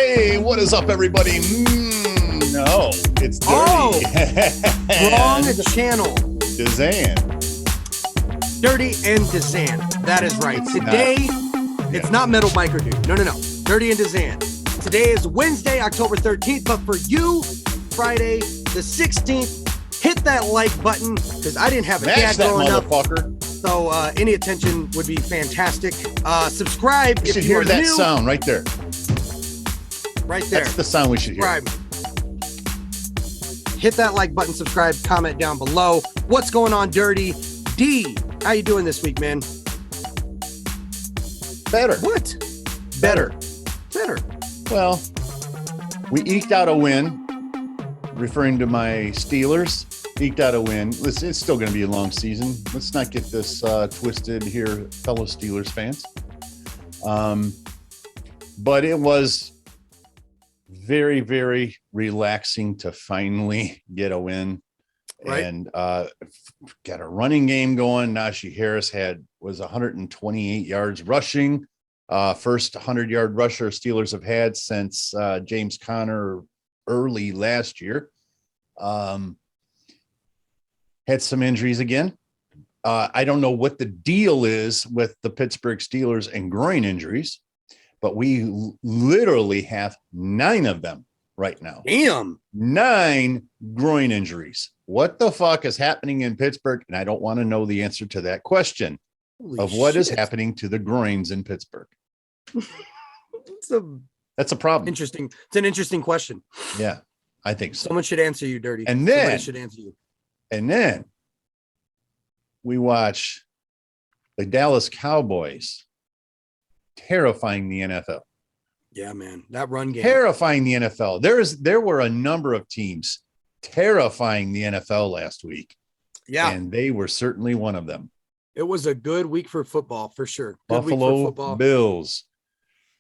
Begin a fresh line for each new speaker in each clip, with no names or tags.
Hey, what is up, everybody? No, it's Dirty.
Oh, wrong channel.
DZAN.
Dirty and DZAN. That is right. Today, it's not Metal Biker Dude. No. Dirty and DZAN. Today is Wednesday, October 13th, but for you, Friday the 16th. Hit that like button, because I didn't have a dad growing up. So any attention would be fantastic. Subscribe if
you
you're
hear that
new.
sound right there.
Right there.
That's the sound we should
hear. Hit that like button, subscribe, comment down below. What's going on, Dirty? D, how you doing this week, man?
Better.
What? Better.
Well, we eked out a win. Referring to my Steelers, eked out a win. Listen, it's still going to be a long season. Let's not get this twisted here, fellow Steelers fans. But it was very, very relaxing to finally get a win. Right. And got a running game going. Najee Harris was 128 yards rushing. First 100-yard rusher Steelers have had since James Conner early last year. Had some injuries again. I don't know what the deal is with the Pittsburgh Steelers and groin injuries, but we literally have 9 of them right now.
Damn.
9 groin injuries. What the fuck is happening in Pittsburgh? And I don't want to know the answer to that question. Holy what shit is happening to the groins in Pittsburgh. That's a problem.
Interesting. It's an interesting question.
Yeah, I think so.
Someone should answer you, Dirty.
And then
somebody should answer you.
And then we watch the Dallas Cowboys terrifying the NFL.
Yeah, man, that run game
terrifying the NFL. There were a number of teams terrifying the NFL last week. Yeah, and they were certainly one of them.
It was a good week for football, for sure. Good
Buffalo Bills.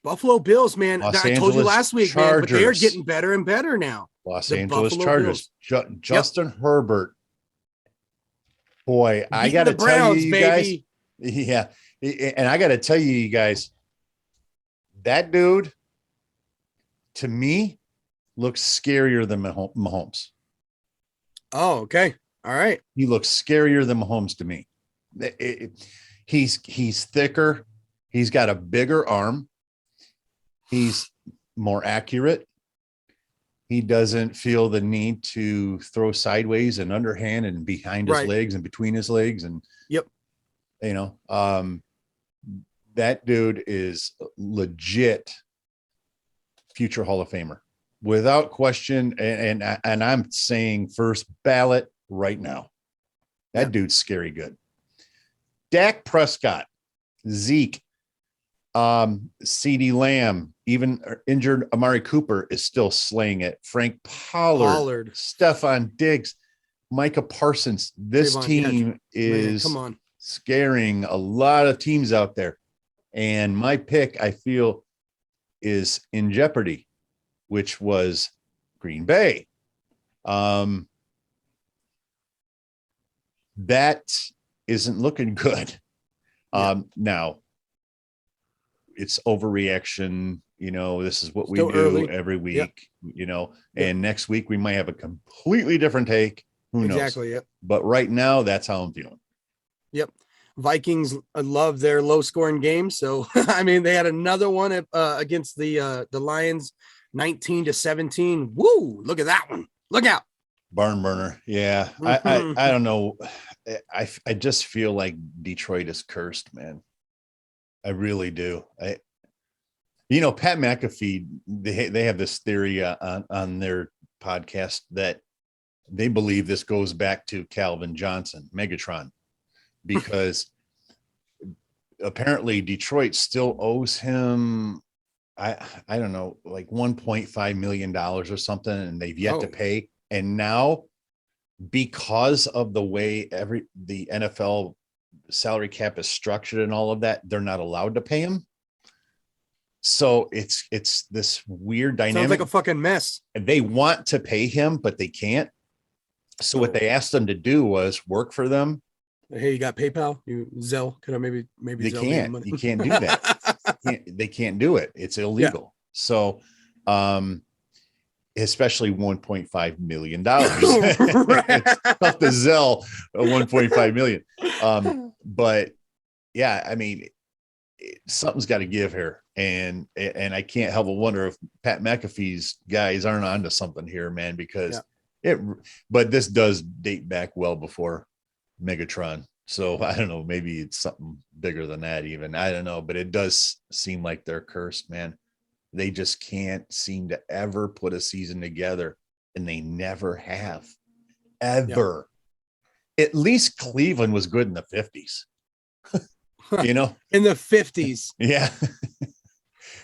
Buffalo Bills, man. I told you last week,
Chargers.
Man, but they're getting better and better now.
Los Angeles Chargers. Justin Herbert. Boy, I got to tell you guys. Yeah. And I got to tell you guys, that dude, to me, looks scarier than Mahomes.
Oh, okay. All right.
He looks scarier than Mahomes to me. He's thicker. He's got a bigger arm. He's more accurate. He doesn't feel the need to throw sideways and underhand and behind his legs and between his legs. And, that dude is legit future Hall of Famer without question. And I'm saying first ballot right now. That dude's scary good. Dak Prescott, Zeke, CeeDee Lamb, even injured Amari Cooper is still slaying it. Frank Pollard. Stephon Diggs, Micah Parsons. This team is scaring a lot of teams out there. And my pick, I feel, is in jeopardy, which was Green Bay. That isn't looking good. Now, it's overreaction. This is what we do every week, and next week we might have a completely different take. Who knows?
Exactly. Yep.
But right now, that's how I'm feeling.
Yep. Vikings love their low scoring games. So, I mean, they had another one against the Lions, 19-17. Woo. Look at that one. Look out.
Barn burner. Yeah. I don't know. I just feel like Detroit is cursed, man. I really do. Pat McAfee, they have this theory on their podcast that they believe this goes back to Calvin Johnson, Megatron, because apparently Detroit still owes him, I don't know, like $1.5 million or something, and they've yet to pay. And now, because of the way the NFL salary cap is structured and all of that, they're not allowed to pay him. So it's this weird dynamic.
Sounds like a fucking mess.
They want to pay him, but they can't. So what they asked them to do was work for them.
Hey, you got PayPal? You Zelle? Could I maybe
they can't. You can't do that. They can't do it. It's illegal. Yeah. So Especially $1.5 million. It's tough to sell $1.5 million. But yeah, I mean, something's got to give here. And I can't help but wonder if Pat McAfee's guys aren't onto something here, man, because but this does date back well before Megatron. So I don't know, maybe it's something bigger than that even. I don't know, but it does seem like they're cursed, man. They just can't seem to ever put a season together, and they never have, ever. At least Cleveland was good in the 50s. You know,
in the 50s.
Yeah.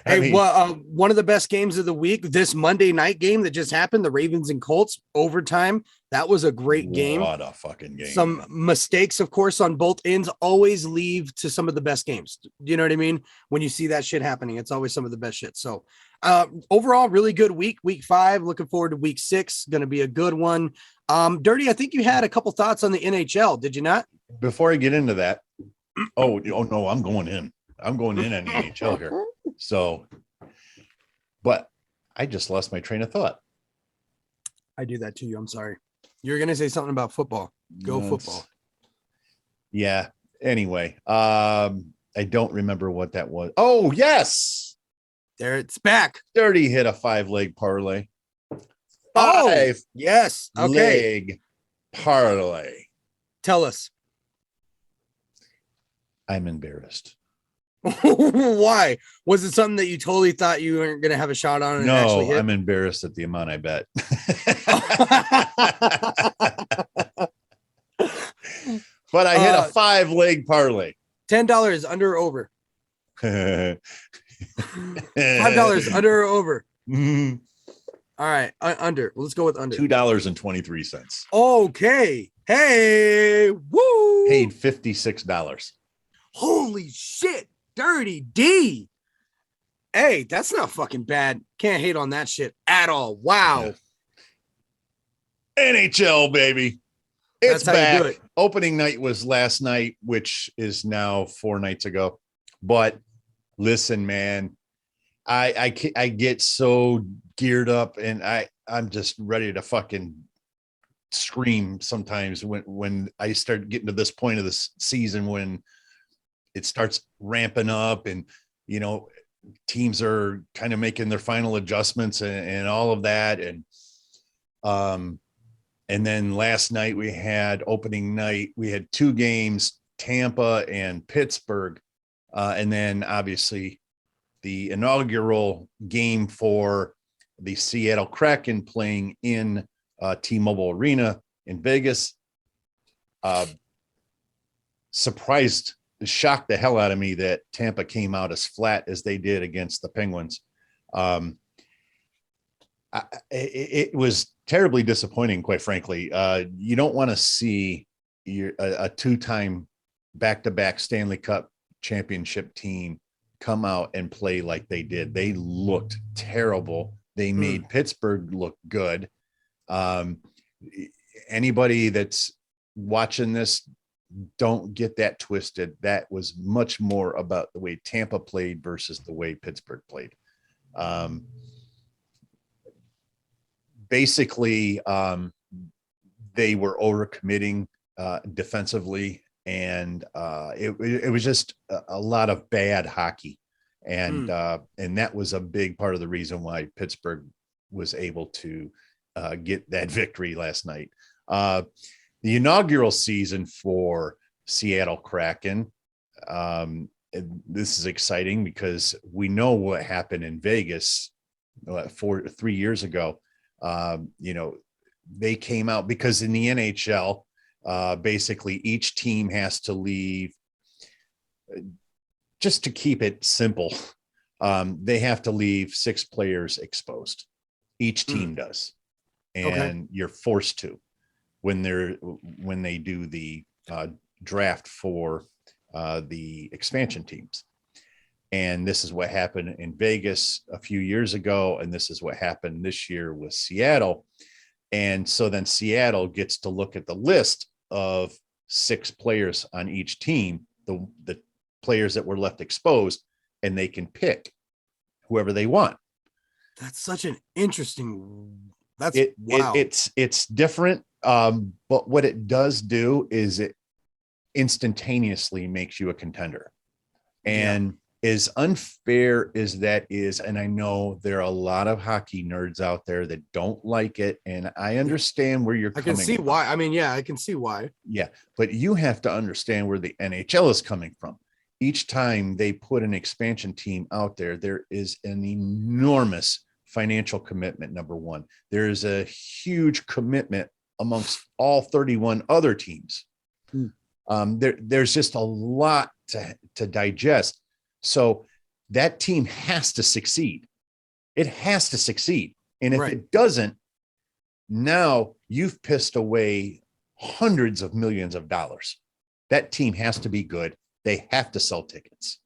Hey, one of the best games of the week, this Monday night game that just happened, the Ravens and Colts overtime. That was a great game.
What a fucking game.
Some mistakes, of course, on both ends always lead to some of the best games. You know what I mean? When you see that shit happening, it's always some of the best shit. So overall, really good week 5. Looking forward to week 6. Going to be a good one. Dirty, I think you had a couple thoughts on the NHL. Did you not?
Before I get into that, oh no, I'm going in on the NHL here. So, but I just lost my train of thought.
I do that to you. I'm sorry. You're going to say something about football. Go football.
Yeah. Anyway, I don't remember what that was. Oh, yes.
There it's back.
Dirty hit a 5-leg parlay.
Yes. Okay.
Leg parlay.
Tell us.
I'm embarrassed.
Why? Was it something that you totally thought you weren't going to have a shot on?
No, actually hit? I'm embarrassed at the amount I bet. But I hit a 5-leg parlay.
$10 under or over? $5 under or over?
Mm-hmm.
All right, under. Let's go with under.
$2.23.
Okay. Hey, woo!
Paid $56.
Holy shit, Dirty D. Hey, that's not fucking bad. Can't hate on that shit at all. Wow.
Yeah. NHL, baby. It's
that's
back.
How you do it.
Opening night was last night, which is now 4 nights ago. But listen, man, I get so geared up, and I'm just ready to fucking scream sometimes when I start getting to this point of the season when it starts ramping up, and you know, teams are kind of making their final adjustments and all of that. And then last night we had opening night. We had 2 games, Tampa and Pittsburgh. And then obviously the inaugural game for the Seattle Kraken playing in T-Mobile Arena in Vegas. Shocked the hell out of me that Tampa came out as flat as they did against the Penguins. It was terribly disappointing, quite frankly. You don't want to see a 2-time back-to-back Stanley Cup championship team come out and play like they did. They looked terrible. They made Pittsburgh look good. Anybody that's watching this, don't get that twisted. That was much more about the way Tampa played versus the way Pittsburgh played. Basically, they were overcommitting defensively, and it was just a lot of bad hockey, and that was a big part of the reason why Pittsburgh was able to get that victory last night. The inaugural season for Seattle Kraken. This is exciting because we know what happened in Vegas 3 years ago. You know, they came out because in the NHL, basically each team has to leave, just to keep it simple. They have to leave 6 players exposed. Each team does. And you're forced to when they do the draft for the expansion teams. And this is what happened in Vegas a few years ago. And this is what happened this year with Seattle. And so then Seattle gets to look at the list of 6 players on each team, the players that were left exposed, and they can pick whoever they want.
That's such an interesting. That's
It,
wow.
it's different. But what it does do is it instantaneously makes you a contender. And as unfair as that is, and I know there are a lot of hockey nerds out there that don't like it, and I understand where you're
I
coming
can see
from.
why. I mean, yeah, I can see why.
Yeah, but you have to understand where the NHL is coming from. Each time they put an expansion team out there, there is an enormous financial commitment. Number one, there is a huge commitment amongst all 31 other teams. There's just a lot to digest. So that team has to succeed. It has to succeed. And if it doesn't, now you've pissed away hundreds of millions of dollars. That team has to be good. They have to sell tickets.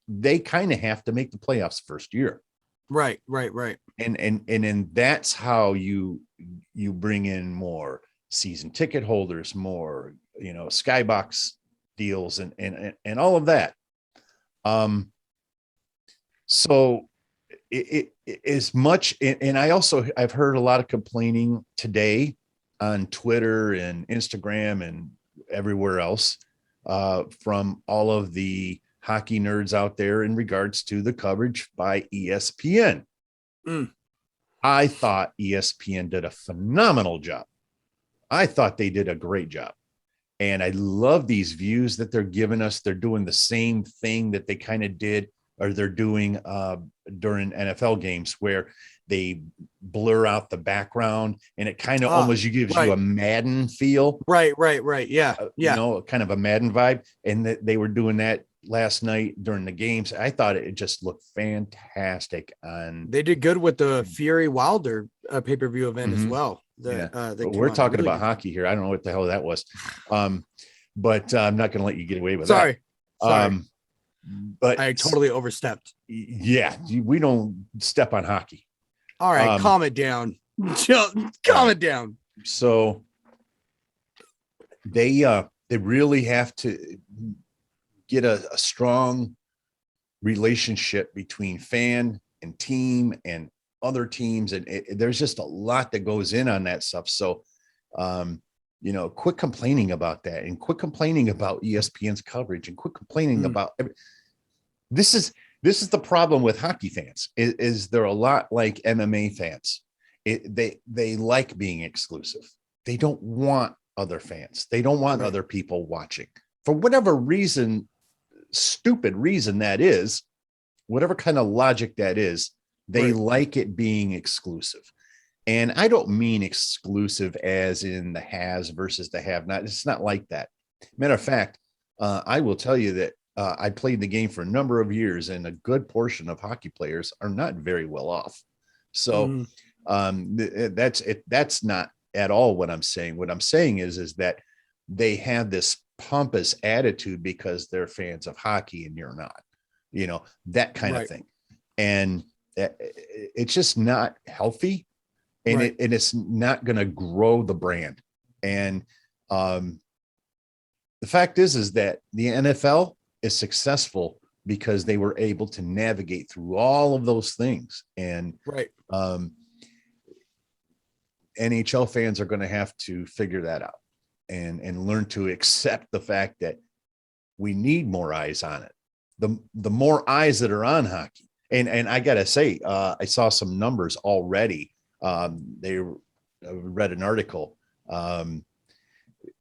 They kind of have to make the playoffs first year.
Right.
And that's how you bring in more season ticket holders, more, skybox deals and all of that. So it is much. And I've heard a lot of complaining today on Twitter and Instagram and everywhere else from all of the hockey nerds out there in regards to the coverage by ESPN. I thought ESPN did a phenomenal job. I thought they did a great job. And I love these views that they're giving us. They're doing the same thing that they kind of did, or they're doing during NFL games where they blur out the background and it kind of almost gives you a Madden feel.
Right. Yeah.
Kind of a Madden vibe. And they were doing that last night during the games. I thought it just looked fantastic.
They did good with the Fury Wilder pay-per-view event as well.
We're talking about hockey here. I don't know what the hell that was. But I'm not going to let you get away with that.
Sorry.
But
I totally overstepped.
Yeah, we don't step on hockey.
All right, calm it down. Calm it down.
So they really have to get a strong relationship between fan and team and other teams, and there's just a lot that goes in on that stuff. So quit complaining about that, and quit complaining about ESPN's coverage, and quit complaining about this is the problem with hockey fans is they're a lot like MMA fans. They like being exclusive. They don't want other fans. They don't want other people watching for whatever reason, stupid reason that is, whatever kind of logic that is. They like it being exclusive. And I don't mean exclusive as in the has versus the have not. It's not like that. Matter of fact, I will tell you that I played the game for a number of years, and a good portion of hockey players are not very well off. So that's it. That's not at all what I'm saying. What I'm saying is that they have this pompous attitude because they're fans of hockey and you're not, that kind of thing. And it's just not healthy, and it's not going to grow the brand. And the fact is that the NFL is successful because they were able to navigate through all of those things. And NHL fans are going to have to figure that out and learn to accept the fact that we need more eyes on it. The more eyes that are on hockey. And I got to say, I saw some numbers already. They read an article.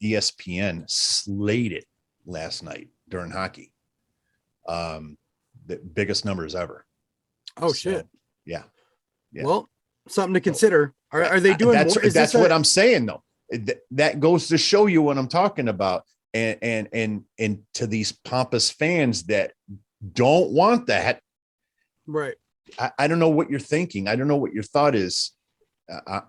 ESPN slated last night during hockey. The biggest numbers ever.
Oh, so, shit.
Yeah.
Well, something to consider. Are they doing
more? That's what I'm saying, though. That goes to show you what I'm talking about. And to these pompous fans that don't want that.
Right.
I don't know what you're thinking. I don't know what your thought is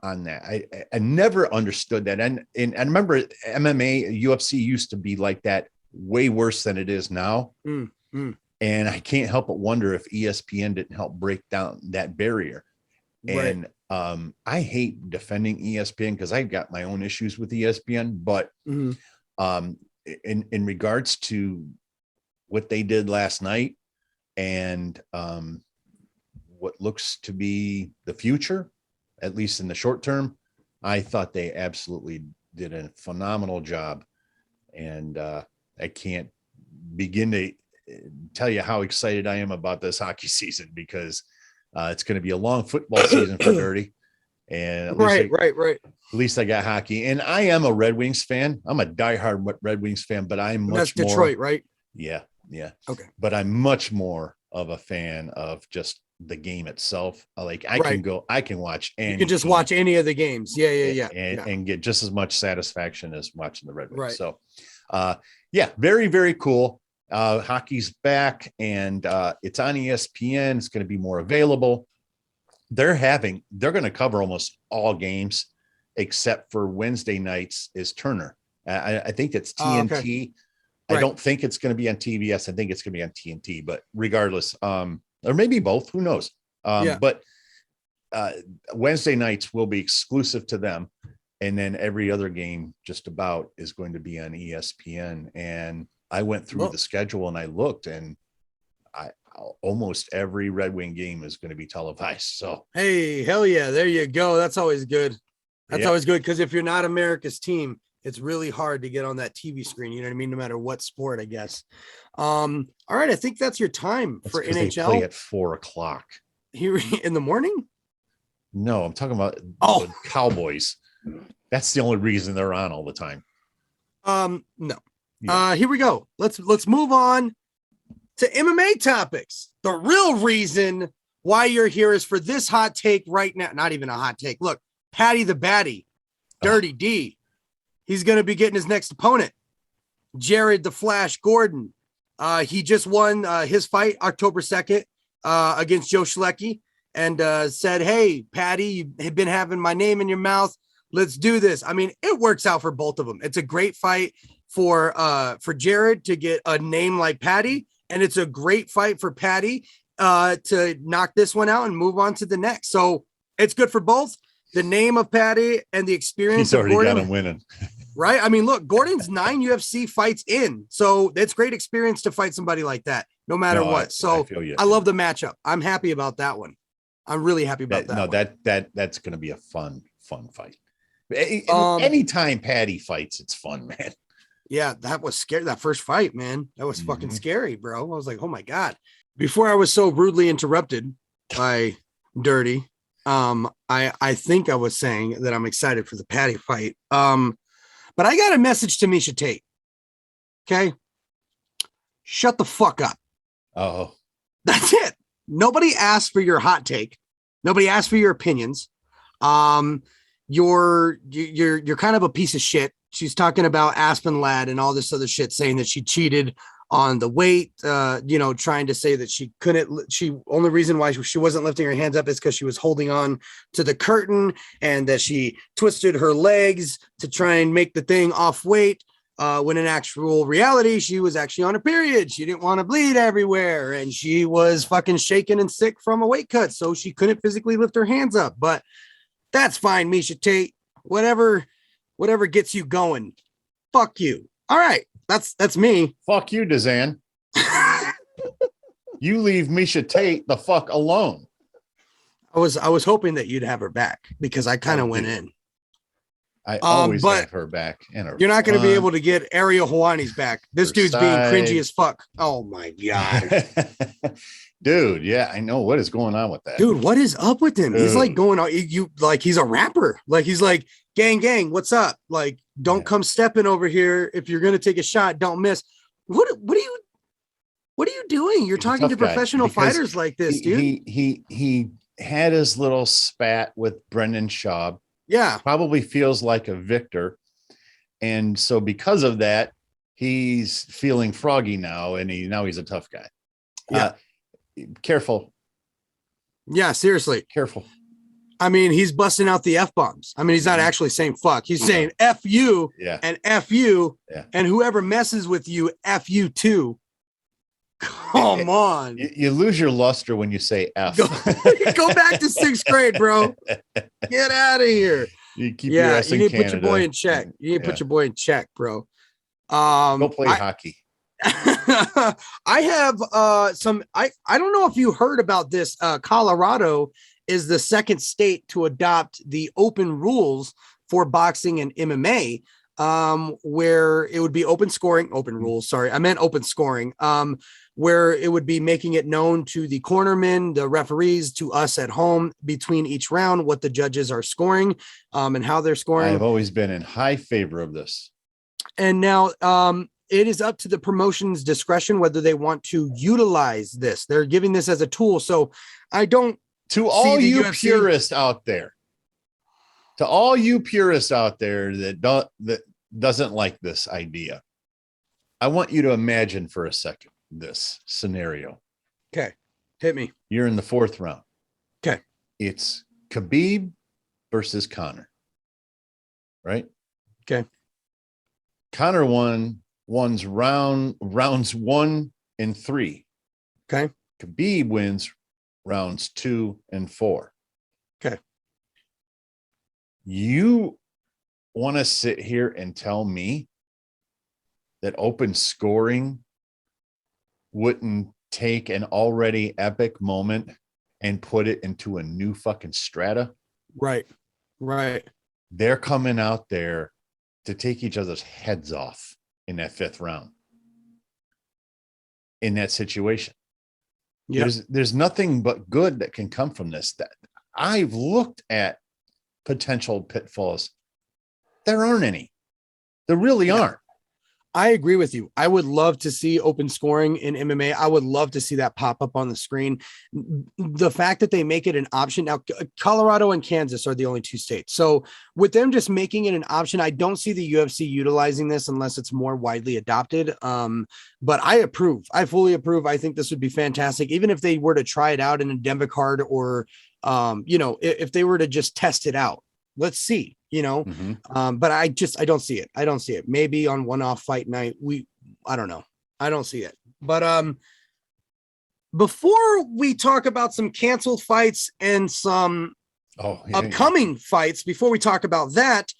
on that. I never understood that. And I remember MMA, UFC used to be like that, way worse than it is now. And I can't help but wonder if ESPN didn't help break down that barrier. And I hate defending ESPN because I've got my own issues with ESPN, but in regards to what they did last night and what looks to be the future, at least in the short term. I thought they absolutely did a phenomenal job. And I can't begin to tell you how excited I am about this hockey season, because it's going to be a long football season for Dirty. And at least I got hockey. And I am a Red Wings fan. I'm a diehard Red Wings fan, but I'm much
That's Detroit, right?
Yeah. Yeah.
Okay.
But I'm much more of a fan of just the game itself. Like I can watch any.
You can just watch any of the games. Yeah.
And get just as much satisfaction as watching the Red Wings.
Right.
So, yeah, very, very cool. Hockey's back, and it's on ESPN. It's going to be more available. They're going to cover almost all games except for Wednesday nights is Turner. I think that's TNT.
Okay.
I don't think it's going to be on TBS. I think it's going to be on TNT, but regardless, or maybe both, who knows? But Wednesday nights will be exclusive to them. And then every other game just about is going to be on ESPN. And I went through the schedule and I looked, and almost every Red Wing game is going to be televised. So,
hey, hell yeah. There you go. That's always good. That's always good. Cause if you're not America's team, it's really hard to get on that TV screen. You know what I mean? No matter what sport, I guess. All right. I think that's your time for NHL.
They play at 4:00
here in the morning.
No, I'm talking about the Cowboys. That's the only reason they're on all the time.
No. Yeah. Here we go. Let's move on to MMA topics. The real reason why you're here is for this hot take right now. Not even a hot take. Look, Patty the Batty, Dirty D. He's going to be getting his next opponent, Jared the Flash Gordon. He just won his fight October 2nd against Joe Schlecki, and said, hey, Patty, you've been having my name in your mouth. Let's do this. I mean, it works out for both of them. It's a great fight for Jared to get a name like Patty, and it's a great fight for Patty to knock this one out and move on to the next. So it's good for both. The name of Patty and the experience.
He's already
of Gordon,
got him winning.
Right? I mean, look, Gordon's 9 UFC fights in. So it's great experience to fight somebody like that, no matter what. So I love the matchup. I'm happy about that one. I'm really happy about that.
No, that's going to be a fun fight. Anytime Patty fights, it's fun, man.
Yeah, that was scary. That first fight, man, that was fucking scary, bro. I was like, oh my God. Before I was so rudely interrupted by Dirty, I think I was saying that I'm excited for the Patty fight. But I got a message to Miesha Tate. Okay. Shut the fuck up.
Oh,
that's it. Nobody asked for your hot take. Nobody asked for your opinions. You're kind of a piece of shit. She's talking about Aspen Ladd and all this other shit, saying that she cheated on the weight, trying to say that only reason why she wasn't lifting her hands up is because she was holding on to the curtain, and that she twisted her legs to try and make the thing off weight. When in actual reality, she was actually on her period. She didn't want to bleed everywhere, and she was fucking shaken and sick from a weight cut. So she couldn't physically lift her hands up, but that's fine. Miesha Tate, whatever gets you going. Fuck you. All right. That's me.
Fuck you, DZAN. You leave Miesha Tate the fuck alone.
I was hoping that you'd have her back, because I kind of went in.
I always have her back.
You're not going to be able to get Ariel Hawani's back. This dude's being cringy as fuck. Oh my God.
Dude, yeah, I know what is going on with that.
Dude, what is up with him? Dude. He's like going on. He's a rapper. Like, he's like, gang, what's up? Like, don't come stepping over here. If you're gonna take a shot, don't miss. What are you doing? You're talking to professional fighters like this, dude.
He had his little spat with Brendan Schaub.
Yeah,
probably feels like a victor, and so because of that, he's feeling froggy now, and he's a tough guy.
Yeah.
Careful.
Yeah, seriously.
Careful.
I mean, he's busting out the F-bombs. I mean, he's not actually saying fuck. He's saying F you and F you.
Yeah.
And whoever messes with you, F you too. Come on.
You lose your luster when you say F.
Go back to 6th grade, bro. Get out of here.
You keep your ass in Canada.
Put your boy in check. You need to put your boy in check, bro.
Go play hockey.
I have I don't know if you heard about this. Colorado is the second state to adopt the open rules for boxing and MMA, where it would be open rules. Sorry, I meant open scoring. Where it would be making it known to the cornermen, the referees, to us at home between each round what the judges are scoring, and how they're scoring.
I've always been in high favor of this.
And now it is up to the promotion's discretion whether they want to utilize this. They're giving this as a tool. So I don't.
To all you purists out there, that doesn't like this idea, I want you to imagine for a second this scenario.
Okay. Hit me.
You're in the 4th round.
Okay.
It's Khabib versus Conor. Right?
Okay.
Conor wins rounds 1 and 3.
Okay.
Khabib wins rounds 2 and 4.
Okay.
You want to sit here and tell me that open scoring wouldn't take an already epic moment and put it into a new fucking strata?
Right.
They're coming out there to take each other's heads off in that 5th round. In that situation. Yep. There's nothing but good that can come from this. That I've looked at potential pitfalls. There aren't any. There really aren't.
I agree with you. I would love to see open scoring in MMA. I would love to see that pop up on the screen. The fact that they make it an option now, Colorado and Kansas are the only 2 states. So with them just making it an option, I don't see the UFC utilizing this unless it's more widely adopted. But I approve. I fully approve. I think this would be fantastic. Even if they were to try it out in a Denver card or, if they were to just test it out, let's see. But I don't see it. I don't see it. Maybe on one-off fight night. I don't know. I don't see it. But before we talk about some canceled fights and some upcoming fights, before we talk about that,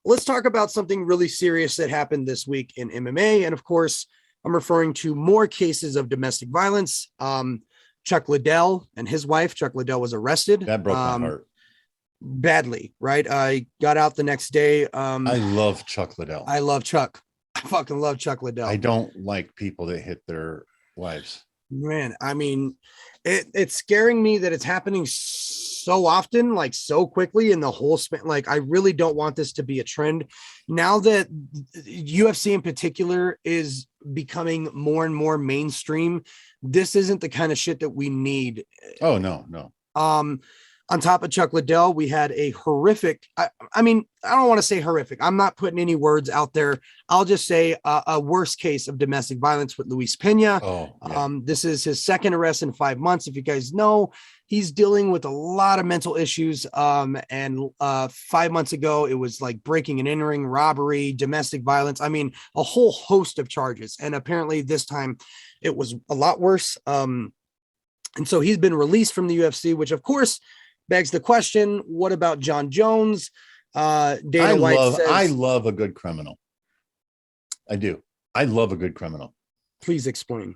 let's talk about something really serious that happened this week in MMA. And of course, I'm referring to more cases of domestic violence. Chuck Liddell and his wife, Chuck Liddell, was arrested.
That broke my heart.
Badly, right? I got out the next day.
I love Chuck Liddell.
I love Chuck. I fucking love Chuck Liddell.
I don't like people that hit their wives.
Man, I mean, it's scaring me that it's happening so often, like so quickly in the whole span. Like, I really don't want this to be a trend. Now that UFC in particular is becoming more and more mainstream, this isn't the kind of shit that we need.
Oh, no.
On top of Chuck Liddell, we had a horrific, I mean, I don't want to say horrific. I'm not putting any words out there. I'll just say a worst case of domestic violence with Luis Pena.
Oh, yeah.
This is his 2nd arrest in 5 months. If you guys know, he's dealing with a lot of mental issues. And 5 months ago, it was like breaking and entering, robbery, domestic violence. I mean, a whole host of charges. And apparently this time it was a lot worse. And so he's been released from the UFC, which of course begs the question, what about Jon Jones? Dana White says,
I love a good criminal. I do. I love a good criminal.
Please explain.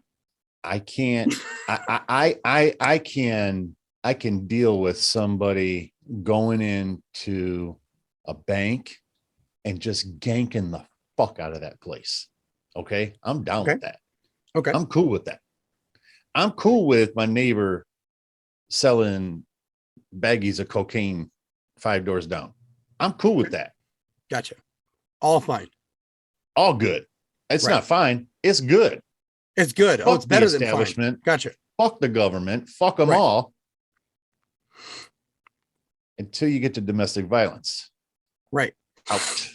I can't, I can deal with somebody going into a bank and just ganking the fuck out of that place. Okay. I'm down with that.
Okay.
I'm cool with that. I'm cool with my neighbor selling baggies of cocaine 5 doors down. I'm cool with that.
Gotcha. All fine.
All good. It's not fine. It's good.
It's good.
Fuck
it's better
the
than
establishment.
Fine. Gotcha.
Fuck the government. Fuck them all. Until you get to domestic violence.
Right.
Out.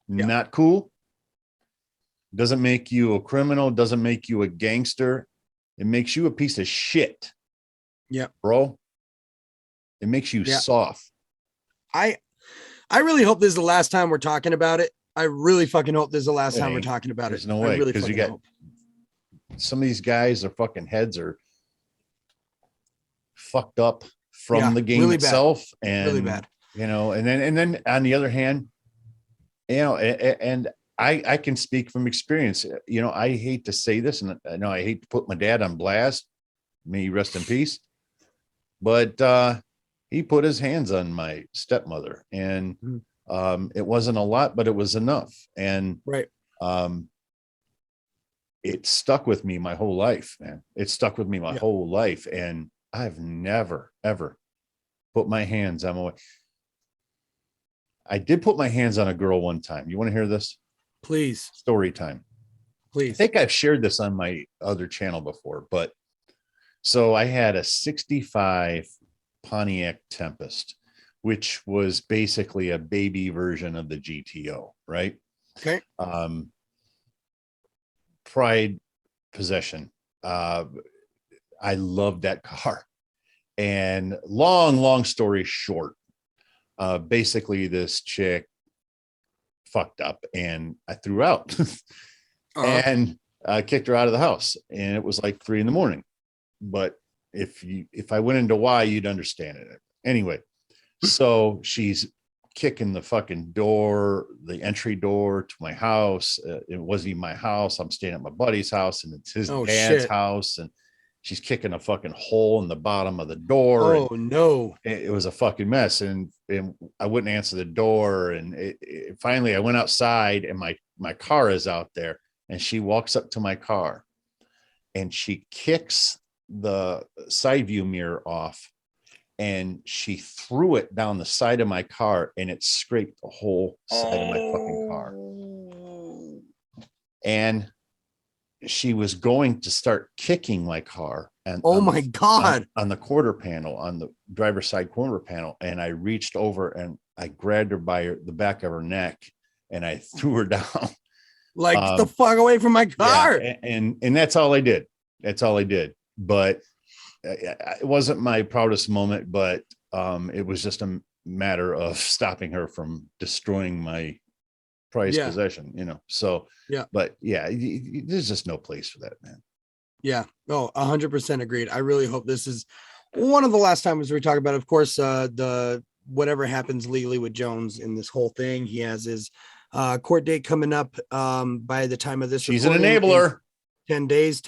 Yeah. Not cool. Doesn't make you a criminal. Doesn't make you a gangster. It makes you a piece of shit.
Yeah,
bro. It makes you soft.
I really hope this is the last time we're talking about it. I really fucking hope this is the last time we're talking about
There's
it.
No way,
because
really you got some of these guys, their fucking heads are fucked up from the game
really
itself,
bad.
and
really bad.
And then on the other hand, and I can speak from experience. You know, I hate to say this, and I know I hate to put my dad on blast. May he rest in peace. But he put his hands on my stepmother, and it wasn't a lot, but it was enough. And
right.
It stuck with me my whole life, man. It stuck with me my whole life. And I've never, ever put my hands on my. I did put my hands on a girl one time. You want to hear this?
Please.
Story time.
Please.
I think I've shared this on my other channel before, but so I had a 65 Pontiac Tempest, which was basically a baby version of the GTO, right?
Okay.
Pride possession. I loved that car. And long story short, basically this chick fucked up and I threw her out and I kicked her out of the house, and it was like 3 a.m. But if I went into why, you'd understand it. Anyway, so she's kicking the fucking door, the entry door to my house. It wasn't even my house. I'm staying at my buddy's house, and it's his dad's house. And she's kicking a fucking hole in the bottom of the door.
Oh, no.
It was a fucking mess. And I wouldn't answer the door. And finally I went outside, and my car is out there, and she walks up to my car and she kicks the side view mirror off, and she threw it down the side of my car, and it scraped the whole side of my fucking car. And she was going to start kicking my car, and
my God,
on the quarter panel, on the driver's side quarter panel. And I reached over and I grabbed her by the back of her neck, and I threw her down.
Like, get the fuck away from my car.
Yeah, and that's all I did. That's all I did. But it wasn't my proudest moment, but it was just a matter of stopping her from destroying my prized possession, you know? So, but there's just no place for that, man. Yeah.
Oh, 100% agreed. I really hope this is one of the last times we talk about, of course, the whatever happens legally with Jones in this whole thing. He has his court date coming up by the time of this.
She's an enabler.
10 days.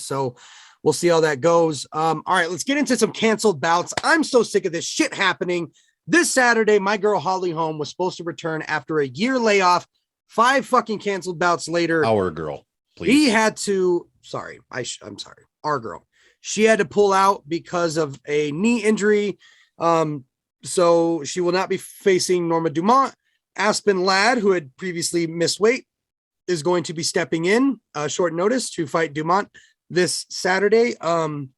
So we'll see how that goes. All right, let's get into some canceled bouts. I'm so sick of this shit happening. This Saturday, my girl Holly Holm was supposed to return after a year layoff. 5 fucking canceled bouts later.
Our girl, please.
He had to, I'm sorry. Our girl. She had to pull out because of a knee injury. So she will not be facing Norma Dumont. Aspen Ladd, who had previously missed weight, is going to be stepping in short notice to fight Dumont this Saturday. I'm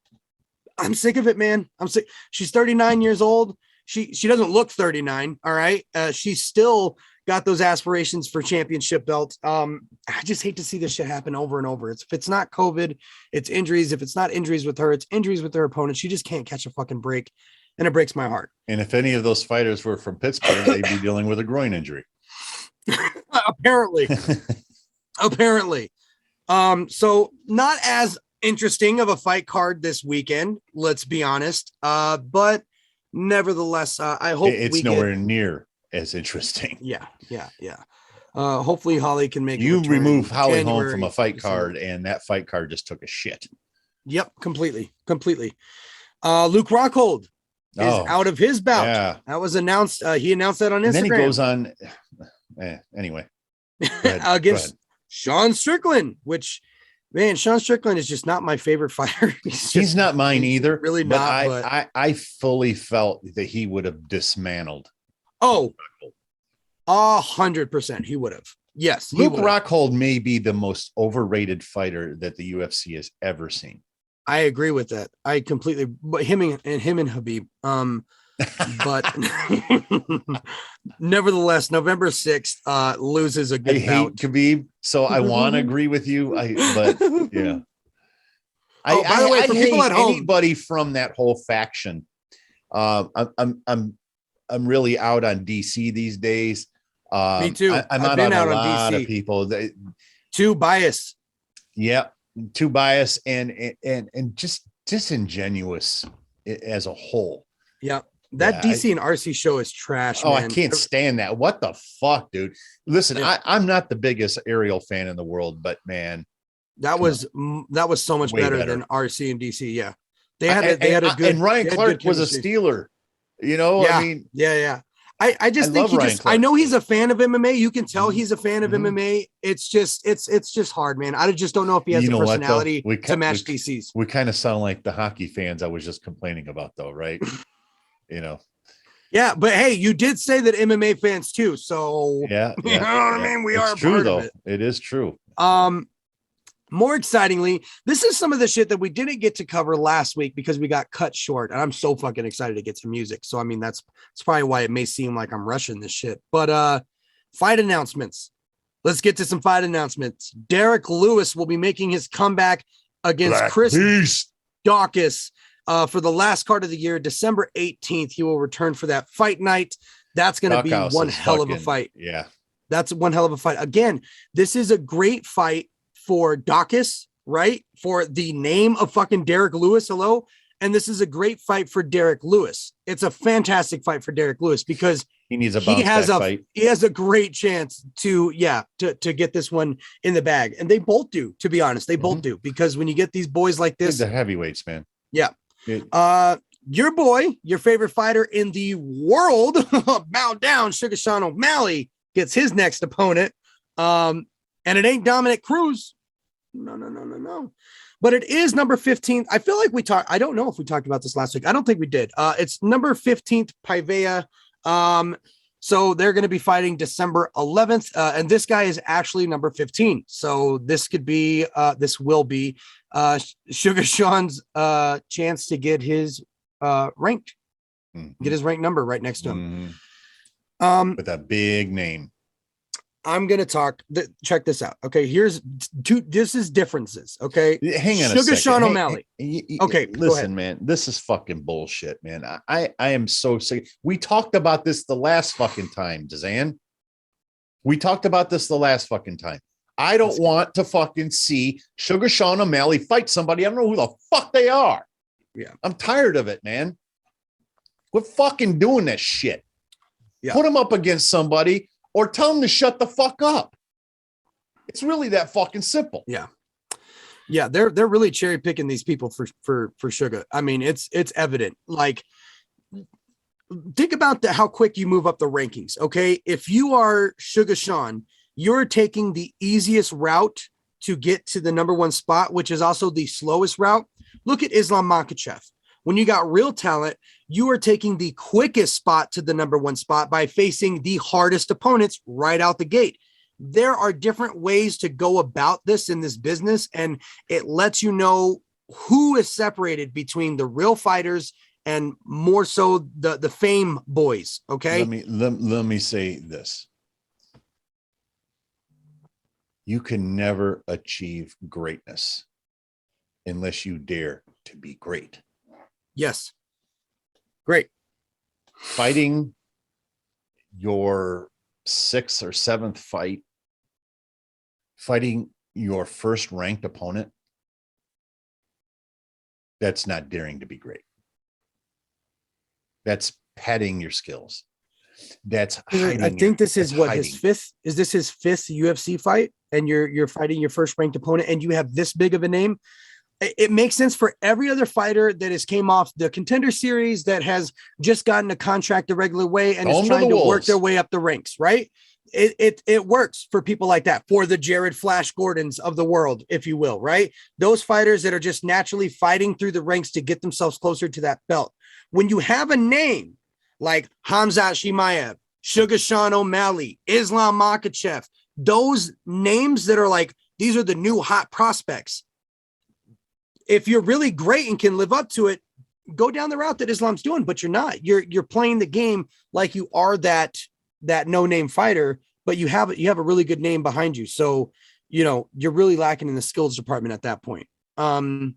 sick of it, man. I'm sick. She's 39 years old. She doesn't look 39. All right. She's still got those aspirations for championship belts. I just hate to see this shit happen over and over. If it's not COVID, it's injuries. If it's not injuries with her, it's injuries with her opponent. She just can't catch a fucking break, and it breaks my heart.
And if any of those fighters were from Pittsburgh, they'd be dealing with a groin injury.
Apparently. So not as interesting of a fight card this weekend, let's be honest. But nevertheless, I hope
it's nowhere near as interesting.
Yeah. Hopefully Holly can make
you remove Holly Holm from a fight card, and that fight card just took a shit.
Yep, completely. Luke Rockhold is out of his bout. Yeah. That was announced. He announced that on Instagram. And then he
goes on. Anyway,
against Sean Strickland, which, man, Sean Strickland is just not my favorite fighter.
He's not mine either.
Really
but
not.
I fully felt that he would have dismantled.
100% he would have. Yes.
Luke Rockhold may be the most overrated fighter that the UFC has ever seen.
I agree with that. I completely, but him and Habib. But nevertheless, November 6th loses a good bout.
Hate Khabib, so I want to agree with you. But yeah.
By the way, for people at home,
anybody from that whole faction, I'm really out on DC these days.
Me too.
I'm out on a lot of people.
Too biased.
Yeah, too biased and just disingenuous as a whole.
Yeah. That DC and RC show is trash. Man.
I can't stand that. What the fuck, dude? Listen, I'm not the biggest Ariel fan in the world, but man,
that was so much better than RC and DC. Yeah, they had a good.
And Ryan Clark was a Steeler. You know,
yeah,
I mean,
yeah. I just think I know he's a fan of MMA. You can tell he's a fan of MMA. It's just hard, man. I just don't know if he has the personality to match DC's.
We kind of sound like the hockey fans I was just complaining about, though, right?
Yeah, but hey, you did say that MMA fans too. So
yeah,
you know what I mean? We are
true,
part
though.
of it.
It is true.
More excitingly, this is some of the shit that we didn't get to cover last week because we got cut short, and I'm so fucking excited to get some music. So I mean, that's probably why it may seem like I'm rushing this shit. But fight announcements. Let's get to some fight announcements. Derek Lewis will be making his comeback against Chris Daukaus for the last card of the year, December 18th. He will return for that fight night. That's going to be one hell of a fight.
Yeah,
that's one hell of a fight. Again, this is a great fight for Daukaus, right? For the name of fucking Derek Lewis. Hello. And this is a great fight for Derek Lewis. It's a fantastic fight for Derek Lewis because he has a great chance to get this one in the bag. And they both do, to be honest. They both do, because when you get these boys like this,
they're heavyweights, man.
Yeah. Your boy, your favorite fighter in the world, bow down, Sugar Sean O'Malley gets his next opponent. And it ain't Dominic Cruz. No. But it is number 15. I feel like I don't know if we talked about this last week. I don't think we did. It's number 15th Paiveia. So they're going to be fighting December 11th. And this guy is actually number 15. So this will be Sugar Sean's chance to get his ranked, get his rank number right next to him.
With a big name.
I'm going to check this out. Okay. This is differences. Okay.
Hang on
Sugar Sean O'Malley. Okay.
Listen, man, this is fucking bullshit, man. I am so sick. We talked about this the last fucking time, DZAN. We talked about this the last fucking time. I don't want to fucking see Sugar Sean O'Malley fight somebody. I don't know who the fuck they are.
Yeah.
I'm tired of it, man. Quit fucking doing that shit.
Yeah.
Put him up against somebody or tell him to shut the fuck up. It's really that fucking simple.
Yeah. Yeah. They're really cherry picking these people for Sugar. I mean, it's evident. Like, think about how quick you move up the rankings. Okay. If you are Sugar Sean, you're taking the easiest route to get to the number one spot, which is also the slowest route. Look at Islam Makhachev. When you got real talent, you are taking the quickest spot to the number one spot by facing the hardest opponents right out the gate. There are different ways to go about this in this business, and it lets you know who is separated between the real fighters and more so the fame boys. Okay.
Let me say this. You can never achieve greatness unless you dare to be great.
Yes. Great.
Fighting your 6th or 7th fight, fighting your first ranked opponent, that's not daring to be great. That's padding your skills. That's
I think this is what his 5th. Is this his 5th UFC fight? And you're fighting your first ranked opponent and you have this big of a name. It makes sense for every other fighter that has came off the Contender Series that has just gotten a contract the regular way and is trying to work their way up the ranks, right? It works for people like that, for the Jared Flash Gordons of the world, if you will, right? Those fighters that are just naturally fighting through the ranks to get themselves closer to that belt. When you have a name like Khamzat Chimaev, Sugar Sean O'Malley, Islam Makhachev, those names that are like, these are the new hot prospects. If you're really great and can live up to it, go down the route that Islam's doing, but you're not. You're playing the game like you are that no-name fighter, but you have a really good name behind you. So, you're really lacking in the skills department at that point. That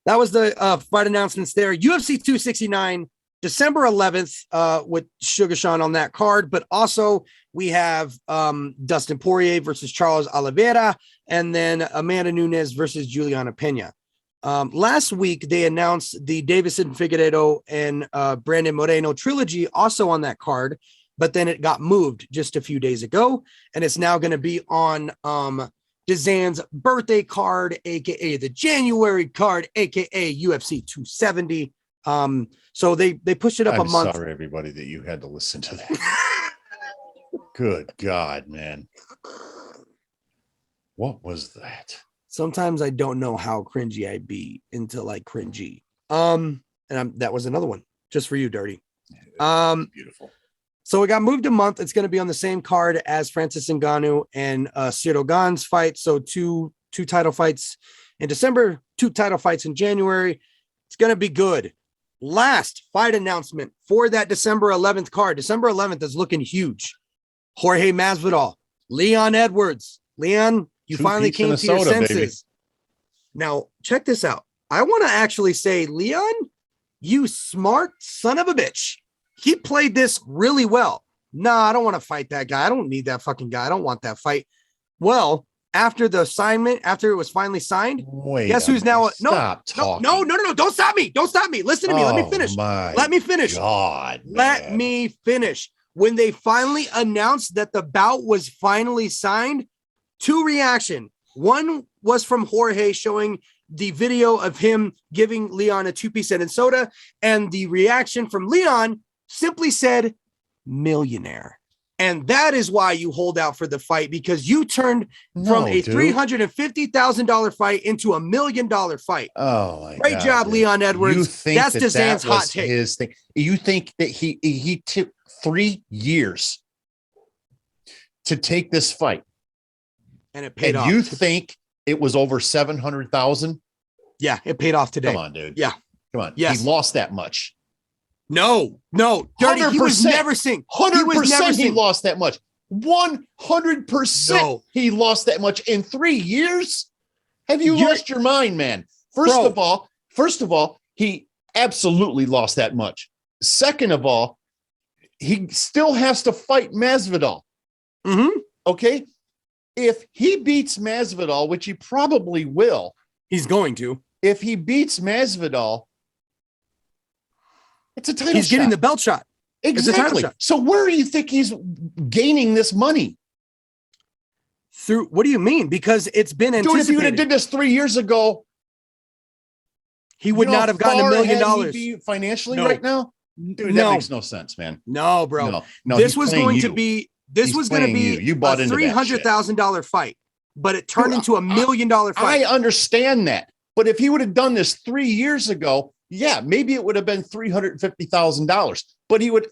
was the fight announcements there. UFC 269, December 11th, with Sugar Sean on that card, but also we have Dustin Poirier versus Charles Oliveira, and then Amanda Nunes versus Juliana Pena. Last week, they announced the Davison Figueiredo and Brandon Moreno trilogy also on that card, but then it got moved just a few days ago, and it's now going to be on DZAN's birthday card, aka the January card, aka UFC 270. So they pushed it up a month.
Sorry, everybody, that you had to listen to that. Good God, man. What was that?
Sometimes I don't know how cringy I be until I cringy. That was another one just for you, Dirty.
Beautiful.
So it got moved a month. It's going to be on the same card as Francis Ngannou and Cyril Gane's fight. So two title fights in December, 2 title fights in January. It's going to be good. Last fight announcement for that December 11th card. December 11th is looking huge. Jorge Masvidal, Leon Edwards. Leon, you finally came to your senses. Baby. Now, check this out. I want to actually say, Leon, you smart son of a bitch. He played this really well. Nah, I don't want to fight that guy. I don't need that fucking guy. I don't want that fight. Well, after the assignment, after it was finally signed, guess who's now? No. Don't stop me. Don't stop me. Listen to me. Let me finish. Let me finish. Let me finish. When they finally announced that the bout was finally signed, 2 reactions. One was from Jorge showing the video of him giving Leon a 2-piece and soda, and the reaction from Leon simply said, millionaire. And that is why you hold out for the fight, because you turned from a $350,000 fight into $1 million fight.
Oh, my
Great job, dude. Leon Edwards. That's DZAN's hot take.
His thing. You think that he took 3 years to take this fight,
and it paid off.
You think it was over 700,000?
Yeah, it paid off today.
Come on, dude.
Yeah,
come on.
Yes.
He lost that much.
No, Dirty. 100%. He was never seen.
100% he lost that much. 100% he lost that much in 3 years. Have you lost your mind, man? First of all, he absolutely lost that much. Second of all, he still has to fight Masvidal.
Mm-hmm.
Okay. If he beats Masvidal, which he probably will,
he's going to.
If he beats Masvidal, it's a title.
He's getting the belt shot.
Exactly. So where do you think he's gaining this money?
Through what do you mean? Because it's been anticipated.
Dude, if you would have did this 3 years ago,
he would not have gotten $1 million
financially right now. Dude, that makes no sense, man.
No, bro. No, this was going to be a $300,000 fight, but it turned into $1 million fight.
I understand that, but if he would have done this 3 years ago, yeah, maybe it would have been $350,000, but he would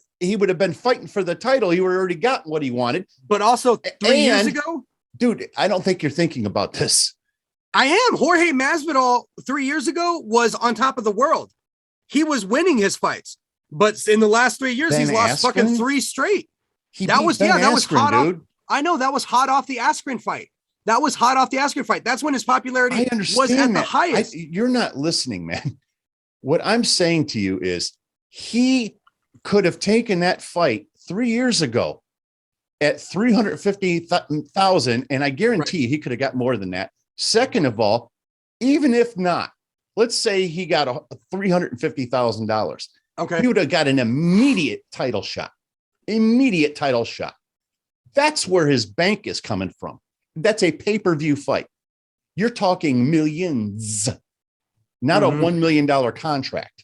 have been fighting for the title. He would have already got what he wanted.
But also 3 years ago,
dude, I don't think you're thinking about this.
I am. Jorge Masvidal 3 years ago was on top of the world. He was winning his fights, but in the last 3 years, he's lost fucking 3 straight. That was hot. Dude. I know that was hot off the Askren fight. That's when his popularity was at the highest.
You're not listening, man. What I'm saying to you is he could have taken that fight 3 years ago at 350,000, and I guarantee he could have got more than that. Second of all, even if not, let's say he got $350,000.
Okay,
he would have got an immediate title shot. That's where his bank is coming from. That's a pay-per-view fight. You're talking millions, not a $1 million contract.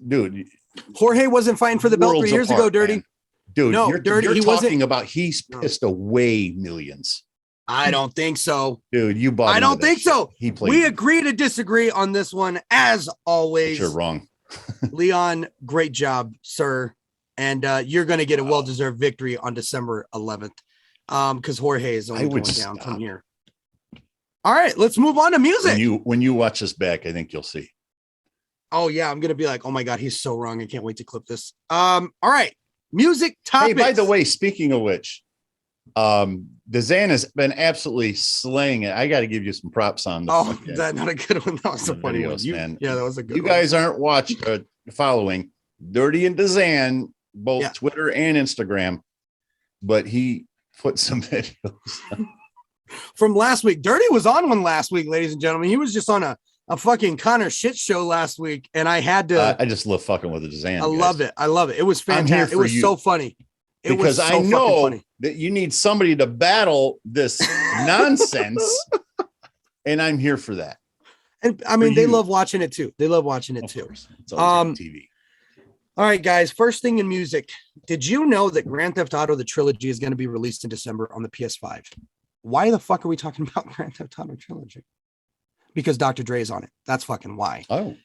Dude.
Jorge wasn't fighting for the belt 3 years ago, Dirty.
Man. Dude,
no,
you're talking about he's pissed away millions.
I don't think so.
Dude, you bought.
I don't think so. We
it.
agree to disagree on this one, as always.
But you're wrong.
Leon, great job, sir. And you're going to get a well-deserved victory on December 11th. Because Jorge is only going down from here. All right, let's move on to music.
When you watch this back, I think you'll see.
Oh yeah, I'm gonna be like, oh my god, he's so wrong. I can't wait to clip this. All right, music topics.
Hey, by the way, speaking of which, DZAN has been absolutely slaying it. I got to give you some props on the
that's not a good one. That was a funny
videos,
one.
Man.
Yeah, that was a good one.
You guys aren't following Dirty and DZAN, both Twitter and Instagram, but he put some videos.
from last week. Dirty was on one last week, ladies and gentlemen. He was just on a fucking Connor shit show last week, and I had to.
I just love fucking with the DZAN.
I love it. I love it. It was fantastic. It was so funny.
Because I know that you need somebody to battle this nonsense, and I'm here for that.
And I mean, they love watching it too. They love watching it too.
It's always on TV.
All right, guys. First thing in music. Did you know that Grand Theft Auto, the trilogy, is going to be released in December on the PS5? Why the fuck are we talking about Grand Theft Auto trilogy? Because Dr. Dre is on it. That's fucking why.
Oh.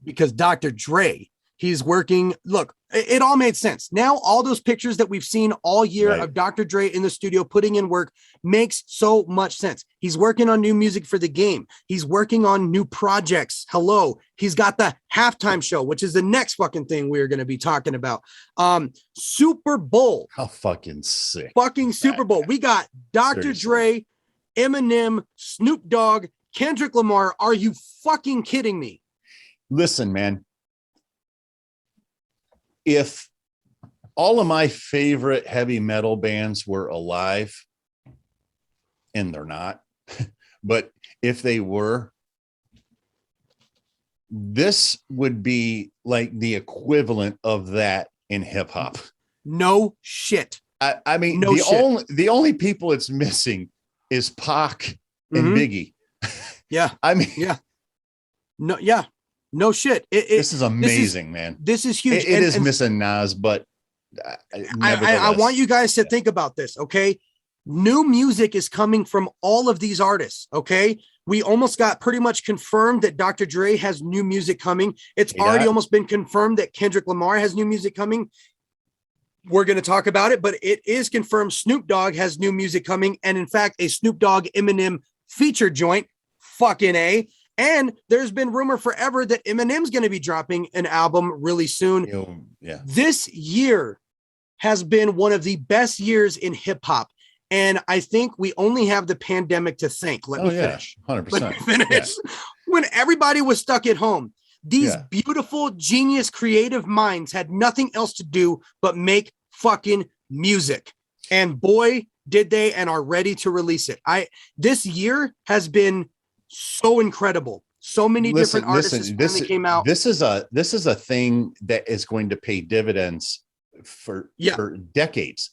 Because Dr. Dre, he's working. Look, it all made sense. Now, all those pictures that we've seen all year of Dr. Dre in the studio putting in work makes so much sense. He's working on new music for the game. He's working on new projects. Hello. He's got the halftime show, which is the next fucking thing we're going to be talking about. Super Bowl.
How fucking sick.
Fucking Super Bowl. We got Dr. Dre, Eminem, Snoop Dogg, Kendrick Lamar. Are you fucking kidding me?
Listen, man. If all of my favorite heavy metal bands were alive, and they're not, but if they were, this would be like the equivalent of that in hip hop.
No shit.
I mean,
no
the only people it's missing is Pac and Biggie.
Yeah.
I mean,
yeah. No, yeah. No shit.
This is amazing, man.
This is huge.
It is missing Nas, but
I want you guys to think about this, okay? New music is coming from all of these artists, okay? We almost got pretty much confirmed that Dr. Dre has new music coming. It's already almost been confirmed that Kendrick Lamar has new music coming. We're going to talk about it, but it is confirmed Snoop Dogg has new music coming. And in fact, a Snoop Dogg Eminem feature joint, fucking A. And there's been rumor forever that Eminem's going to be dropping an album really soon.
Yeah.
This year has been one of the best years in hip hop. And I think we only have the pandemic to thank. Let me finish.
100%.
Let me finish. Yeah. When everybody was stuck at home, these beautiful, genius, creative minds had nothing else to do but make fucking music. And boy, did they, and are ready to release it. This year has been so incredible. So many different artists finally came out.
This is a thing that is going to pay dividends for decades.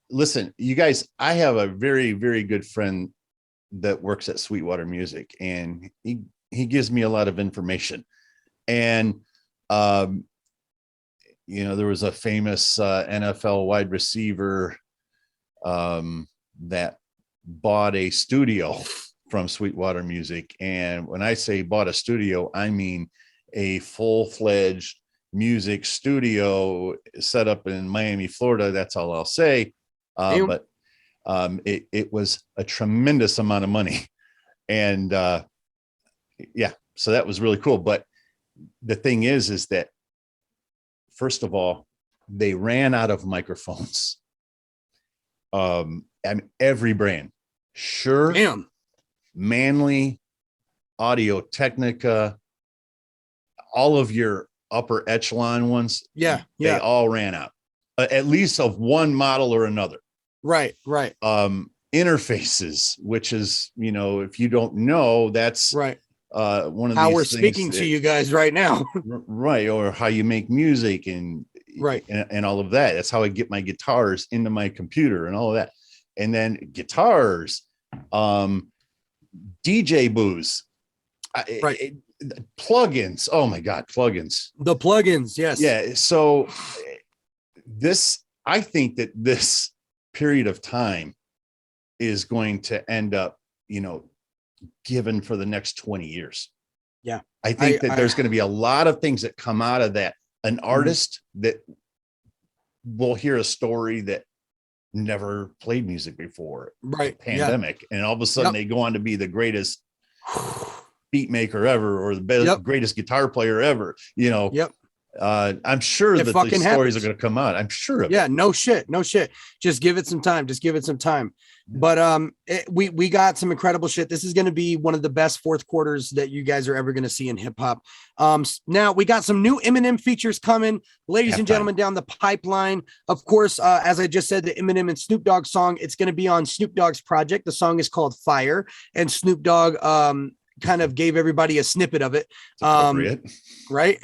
Listen, you guys, I have a very, very good friend that works at Sweetwater Music, and he gives me a lot of information. And there was a famous NFL wide receiver that bought a studio from Sweetwater Music. And when I say bought a studio, I mean a full-fledged music studio set up in Miami, Florida. That's all I'll say. But it was a tremendous amount of money. And so that was really cool. But the thing is that, first of all, they ran out of microphones. And every brand, Manley, Audio Technica, all of your upper echelon ones, they all ran out, at least of one model or another.
Right.
Interfaces, which is, if you don't know, that's one of
how
these
we're
things
speaking to you guys right now.
Right. Or how you make music and all of that. That's how I get my guitars into my computer and all of that. And then guitars, DJ booths, plugins. Oh my God, plugins.
The plugins, yes.
Yeah. So I think that this period of time is going to end up, given for the next 20 years.
Yeah.
I think that there's going to be a lot of things that come out of that. An artist that will hear a story that never played music before pandemic, and all of a sudden they go on to be the greatest beat maker ever, or the best greatest guitar player ever, I'm sure
It
that
fucking
these stories
happens.
are going to come out. I'm sure of
Yeah,
it.
no shit. Just give it some time. But we got some incredible shit. This is going to be one of the best fourth quarters that you guys are ever going to see in hip hop. Now we got some new Eminem features coming, ladies and gentlemen, down the pipeline. Of course, as I just said, the Eminem and Snoop Dogg song, it's going to be on Snoop Dogg's project. The song is called Fire, and Snoop Dogg kind of gave everybody a snippet of it. Right?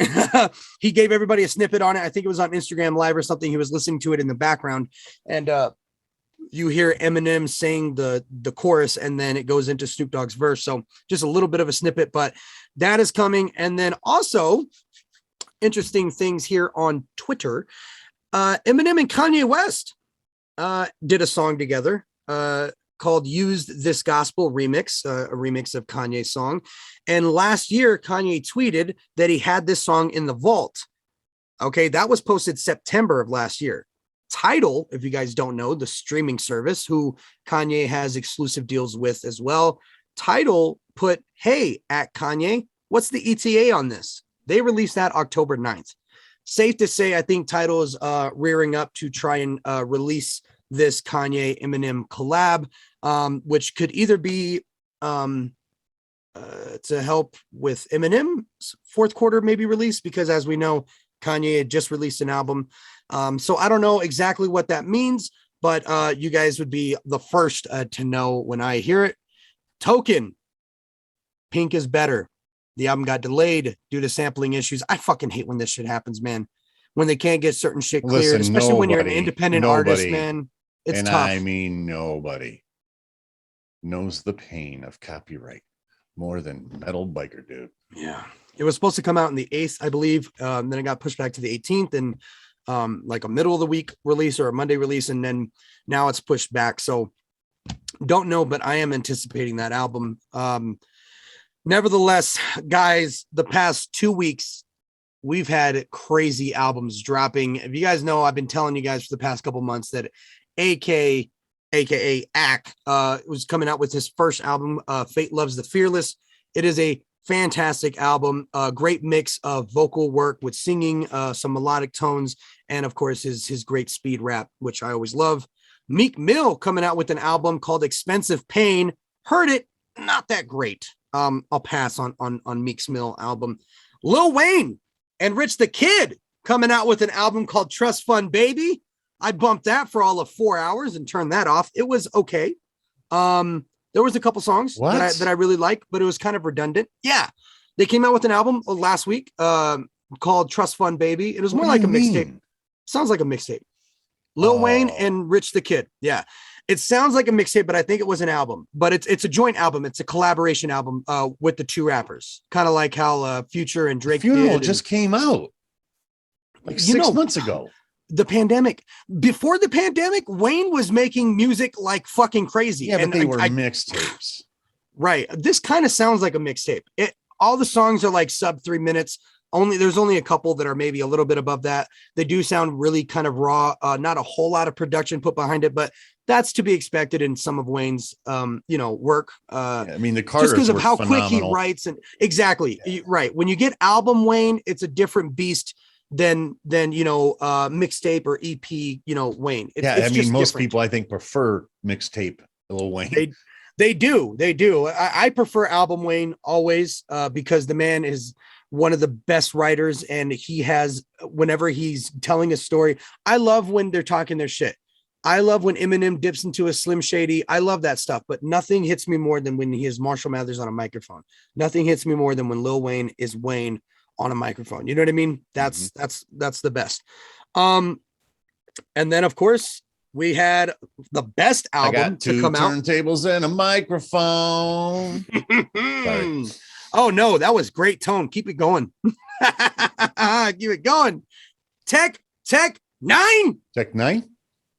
He gave everybody a snippet on it. I think it was on Instagram Live or something. He was listening to it in the background, and you hear Eminem saying the chorus, and then it goes into Snoop Dogg's verse. So just a little bit of a snippet, but that is coming. And then also interesting things here on Twitter. Eminem and Kanye West did a song together called Used This Gospel Remix, a remix of Kanye's song. And last year, Kanye tweeted that he had this song in the vault. Okay, that was posted September of last year. Tidal, if you guys don't know, the streaming service who Kanye has exclusive deals with as well. Tidal put, hey, at Kanye, what's the ETA on this? They released that October 9th. Safe to say, I think Tidal is rearing up to try and release this Kanye Eminem collab, which could either be to help with Eminem's fourth quarter maybe release, because as we know, Kanye had just released an album. So I don't know exactly what that means, but you guys would be the first to know when I hear it. Token, Pink is Better. The album got delayed due to sampling issues. I fucking hate when this shit happens, man. When they can't get certain shit cleared, especially when you're an independent artist, man. It's tough.
I mean, nobody knows the pain of copyright more than Metal Biker Dude.
Yeah. It was supposed to come out in the 8th, I believe. Then it got pushed back to the 18th and like a middle of the week release or a Monday release. And then now it's pushed back. So don't know, but I am anticipating that album. Nevertheless, guys, the past 2 weeks, we've had crazy albums dropping. If you guys know, I've been telling you guys for the past couple months that aka Ack was coming out with his first album, Fate Loves the Fearless. It is a fantastic album, a great mix of vocal work with singing, some melodic tones, and of course his great speed rap, which I always love. Meek Mill coming out with an album called Expensive Pain. Heard it, not that great. I'll pass on Meek Mill album. Lil Wayne and Rich the Kid coming out with an album called Trust Fund Baby. I bumped that for all of 4 hours and turned that off. It was okay. There was a couple songs that I really like, but it was kind of redundant. Yeah. They came out with an album last week called Trust Fund Baby. It was more like a mixtape. Sounds like a mixtape. Lil Wayne and Rich the Kid. Yeah. It sounds like a mixtape, but I think it was an album. But it's a joint album. It's a collaboration album with the two rappers. Kind of like how Future and Drake
Funeral just came out like 6 months ago.
The pandemic. Before the pandemic, Wayne was making music like fucking crazy.
Yeah, but they were mixtapes.
Right. This kind of sounds like a mixtape. All the songs are like sub 3 minutes. There's only a couple that are maybe a little bit above that. They do sound really kind of raw. Not a whole lot of production put behind it, but that's to be expected in some of Wayne's work.
I mean, the Carters
just because of how
phenomenal.
quick he writes, and exactly right. When you get album Wayne, it's a different beast than mixtape or EP, Wayne. It's
most people I think prefer mixtape Lil Wayne.
They do. I prefer album Wayne always because the man is one of the best writers, and he has, whenever he's telling a story, I love when they're talking their shit. I love when Eminem dips into a Slim Shady. I love that stuff, but nothing hits me more than when he has Marshall Mathers on a microphone. Nothing hits me more than when Lil Wayne is Wayne on a microphone. You know what I mean? That's the best. And then of course we had the best album to come out.
Turntables and a microphone. Sorry.
Oh no, that was great tone. Keep it going. Keep it going. Tech 9.
Tech 9.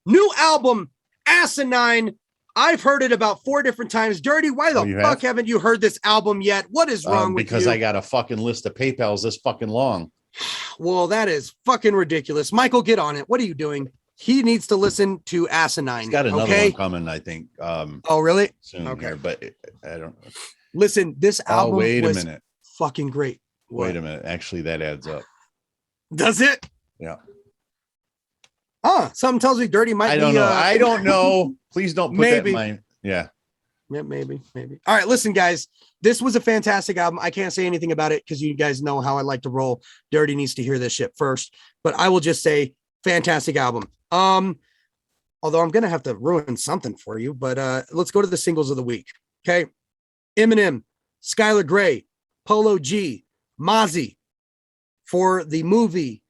New album, Asinine. I've heard it about 4 different times. Dirty, why the fuck haven't you heard this album yet? What is wrong with you?
Because I got a fucking list of PayPals this fucking long.
Well, that is fucking ridiculous. Michael, get on it. What are you doing? He needs to listen to Asinine.
He's got another one coming, I think.
Oh, really?
Soon here, but I don't know.
Listen, this album
wait
was
a minute.
Fucking great.
Wait a minute. Actually, that adds up.
Does it?
Yeah.
Something tells me Dirty might be.
I don't know. I don't know. Please don't put that in
maybe.
my. Yeah.
Yeah, maybe. All right, listen, guys. This was a fantastic album. I can't say anything about it because you guys know how I like to roll. Dirty needs to hear this shit first, but I will just say fantastic album. Although I'm gonna have to ruin something for you, but let's go to the singles of the week. Okay, Eminem, Skylar Grey, Polo G, Mozzie for the movie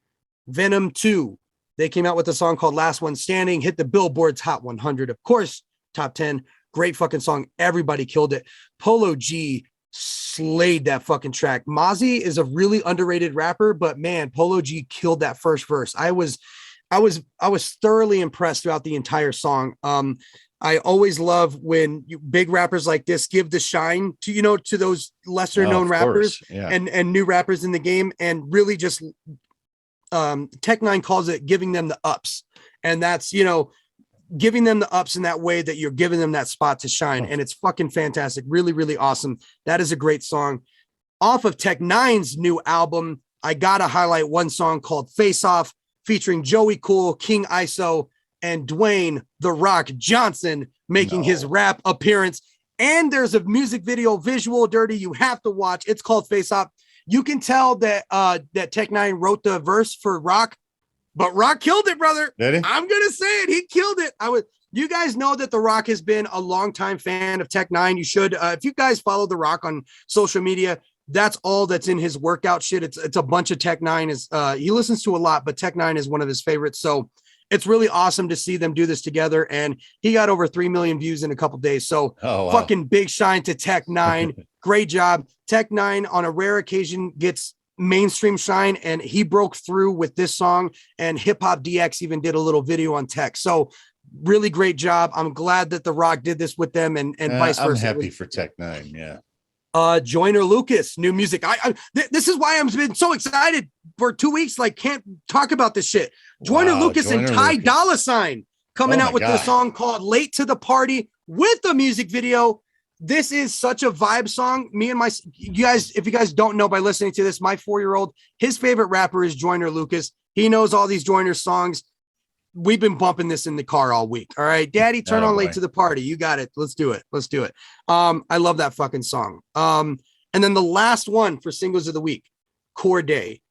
Venom 2. They came out with a song called Last One Standing, hit the Billboard's Hot 100, of course, top 10. Great fucking song. Everybody killed it. Polo G slayed that fucking track. Mozzie is a really underrated rapper, but man, Polo G killed that first verse. I was thoroughly impressed throughout the entire song. I always love when big rappers like this give the shine to those lesser known rappers and new rappers in the game, and really just Tech Nine calls it giving them the ups, and that's giving them the ups in that way that you're giving them that spot to shine. And it's fucking fantastic. Really, really awesome. That is a great song. Off of Tech Nine's new album, I got to highlight one song called Face Off featuring Joey Cool, King ISO, and Dwayne The Rock Johnson making his rap appearance. And there's a music video visual, Dirty, you have to watch. It's called Face Off. You can tell that that Tech Nine wrote the verse for Rock, but Rock killed it, brother.
Did he?
I'm going to say it. He killed it. You guys know that The Rock has been a longtime fan of Tech Nine. You should, if you guys follow The Rock on social media, that's all that's in his workout shit. It's a bunch of Tech Nine. He listens to a lot, but Tech Nine is one of his favorites. So it's really awesome to see them do this together. And he got over 3 million views in a couple days. So fucking big shine to Tech Nine. Great job. Tech Nine on a rare occasion gets mainstream shine, and he broke through with this song, and Hip Hop DX even did a little video on Tech. So really great job. I'm glad that The Rock did this with them, and vice versa.
I'm happy for Tech Nine. Yeah.
Joyner Lucas, new music. This is why I've been so excited for 2 weeks. Like, can't talk about this shit. Joyner Lucas and Ty Dolla $ign coming out with the song called Late to the Party with the music video. This is such a vibe song. You guys, if you guys don't know by listening to this, my 4-year-old, his favorite rapper is Joyner Lucas. He knows all these Joyner songs. We've been bumping this in the car all week. All right, Daddy, turn on Late to the Party. You got it. Let's do it. I love that fucking song. And then the last one for singles of the week, Corday,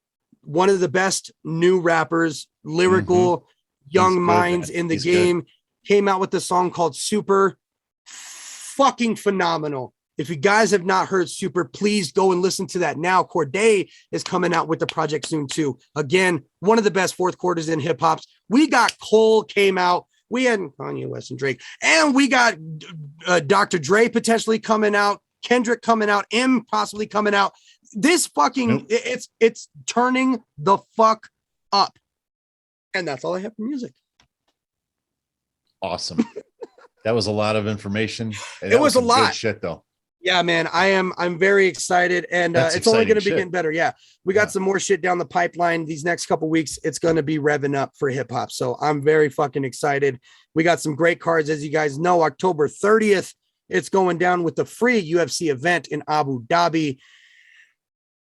one of the best new rappers, lyrical, young minds in the game, came out with a song called Super. Fucking phenomenal. If you guys have not heard Super, please go and listen to that now. Corday is coming out with the project soon too. Again, one of the best fourth quarters in hip hops. We got Cole came out. We had Kanye West and Drake, and we got Dr. Dre potentially coming out, Kendrick coming out, M possibly coming out. This fucking it's turning the fuck up. And that's all I have for music.
Awesome. That was a lot of information.
It was a lot.
Good shit though.
Yeah, man, I'm very excited, and it's only going to be getting better. Yeah, we got some more shit down the pipeline these next couple weeks. It's going to be revving up for hip hop. So I'm very fucking excited. We got some great cards, as you guys know. October 30th, it's going down with the free UFC event in Abu Dhabi.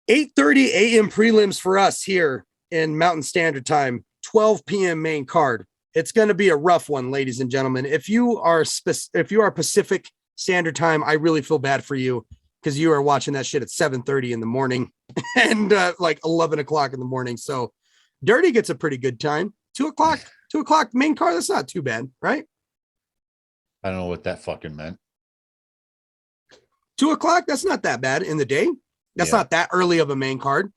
8:30 a.m. prelims for us here in Mountain Standard Time. 12 p.m. main card. It's going to be a rough one, ladies and gentlemen. If you are Pacific Standard Time, I really feel bad for you because you are watching that shit at 7:30 in the morning and like 11 o'clock in the morning. So Dirty gets a pretty good time. 2 o'clock main card. That's not too bad, right?
I don't know what that fucking meant.
2 o'clock. That's not that bad in the day. That's not that early of a main card.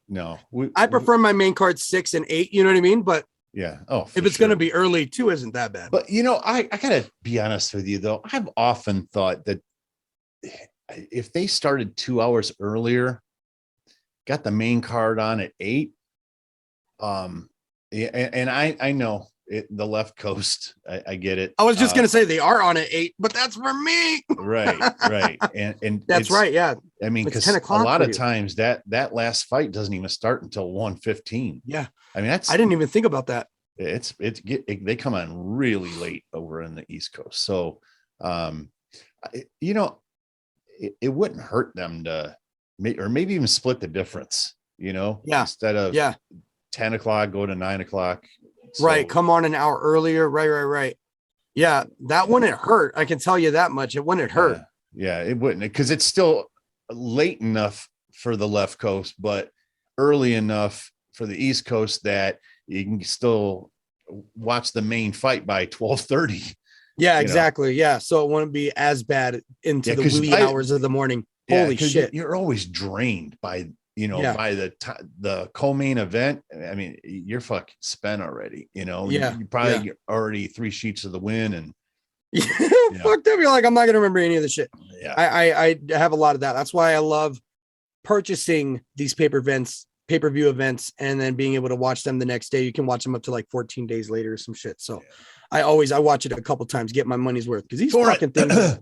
No.
I prefer my main card 6 and 8. You know what I mean? But
yeah. Oh,
if it's going to be early, 2 isn't that bad.
But I gotta be honest with you though. I've often thought that if they started 2 hours earlier, got the main card on at 8, and I know the left coast, I get it.
I was just gonna say they are on at 8, but that's for me.
right. And
that's right. Yeah.
I mean, because a lot of times that last fight doesn't even start until 1:15.
Yeah.
I mean, I
didn't even think about that.
They come on really late over in the East Coast. So, it wouldn't hurt them to maybe even split the difference.
Yeah.
instead of 10 o'clock, go to 9 o'clock. So,
right. Come on an hour earlier. Right. Yeah. That wouldn't hurt. I can tell you that much. It wouldn't hurt.
Yeah, it wouldn't, because it's still late enough for the left coast, but early enough for the East Coast that you can still watch the main fight by 12:30.
Yeah, exactly. Yeah. So it wouldn't be as bad into the wee hours of the morning. Holy shit.
You're always drained by, by the co-main event. I mean, you're fucking spent already, you probably already 3 sheets of the win and
fucked up. You're like, I'm not going to remember any of the shit.
Yeah.
I have a lot of that. That's why I love purchasing these pay-per-view events and then being able to watch them the next day. You can watch them up to like 14 days later or some shit. So I watch it a couple times, get my money's worth, because these fucking things.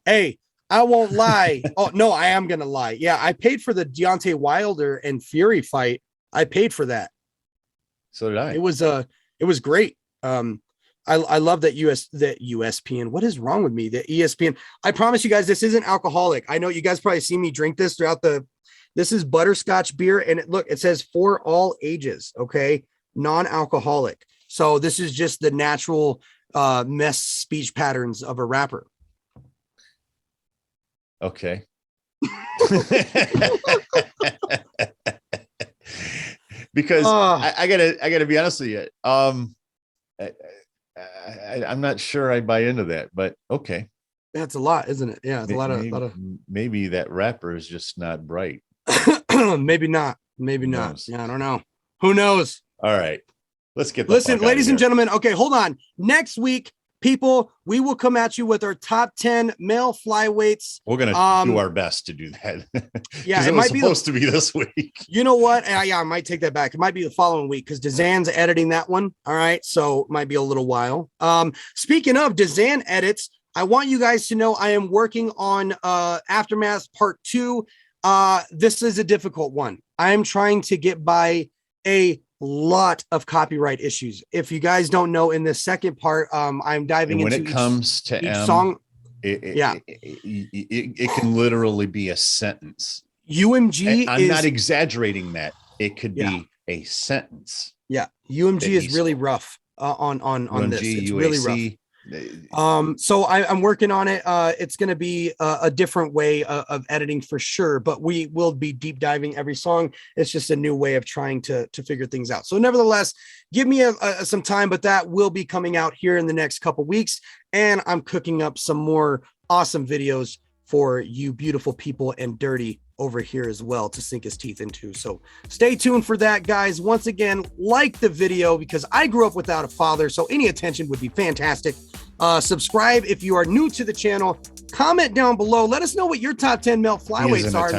Hey, I won't lie. Oh no, I am gonna lie. Yeah, I paid for the Deontay Wilder and Fury fight. I paid for that.
So did I.
It was great. I love that USPN. What is wrong with me? The ESPN. I promise you guys, this isn't alcoholic. I know you guys probably see me drink this this is butterscotch beer, and it says for all ages. Okay, non-alcoholic. So this is just the natural mess speech patterns of a rapper.
Okay. Because I gotta be honest with you. I'm not sure I buy into that, but okay.
That's a lot, isn't it? Yeah, it's a lot of.
Maybe that rapper is just not bright.
Maybe not. Yeah, I don't know. Who knows?
All right. Listen,
ladies and gentlemen. Okay, hold on. Next week, people, we will come at you with our top 10 male flyweights.
We're gonna do our best to do that.
Yeah,
it might be supposed to be this week.
You know what? Yeah, I might take that back. It might be the following week because DZAN's editing that one. All right, so it might be a little while. Speaking of DZAN edits, I want you guys to know I am working on Aftermath Part 2. This is a difficult one. I am trying to get by a lot of copyright issues. If you guys don't know, in the second part, I'm diving into
when it comes to
each song.
It can literally be a sentence.
UMG
I'm not exaggerating that. It could be a sentence.
Yeah, UMG is really rough on UMG, this. It's UAC, really rough. So I'm working on it. It's going to be a different way of editing for sure, but we will be deep diving every song. It's just a new way of trying to figure things out. So nevertheless, give me some time, but that will be coming out here in the next couple weeks. And I'm cooking up some more awesome videos for you beautiful people and Dirty over here as well to sink his teeth into. So stay tuned for that, guys. Once again, like the video because I grew up without a father, so any attention would be fantastic. Subscribe if you are new to the channel. Comment down below. Let us know what your top 10 male flyweights are.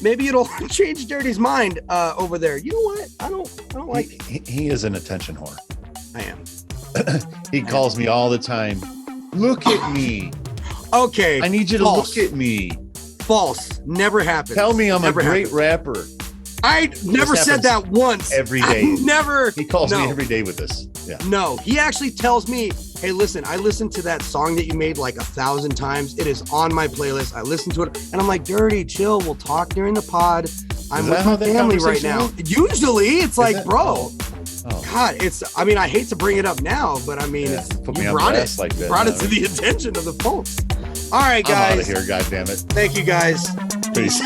Maybe it'll change Dirty's mind over there. You know what? I don't like.
He is an attention whore.
I am.
He calls me all the time. Look at me.
Okay.
I need you to look at me.
False. Never happened.
Tell me I'm a great rapper.
I never said that once.
Every day.
Never.
He calls me every day with this. Yeah.
No, he actually tells me, hey, listen, I listened to that song that you made like 1,000 times. It is on my playlist. I listened to it and I'm like, Dirty, chill. We'll talk during the pod. I'm with my family right now. Usually it's like, bro. God, I mean, I hate to bring it up now, but I mean, you brought it to the attention of the folks. All right, guys.
I'm out of here, goddammit.
Thank you, guys.
Peace.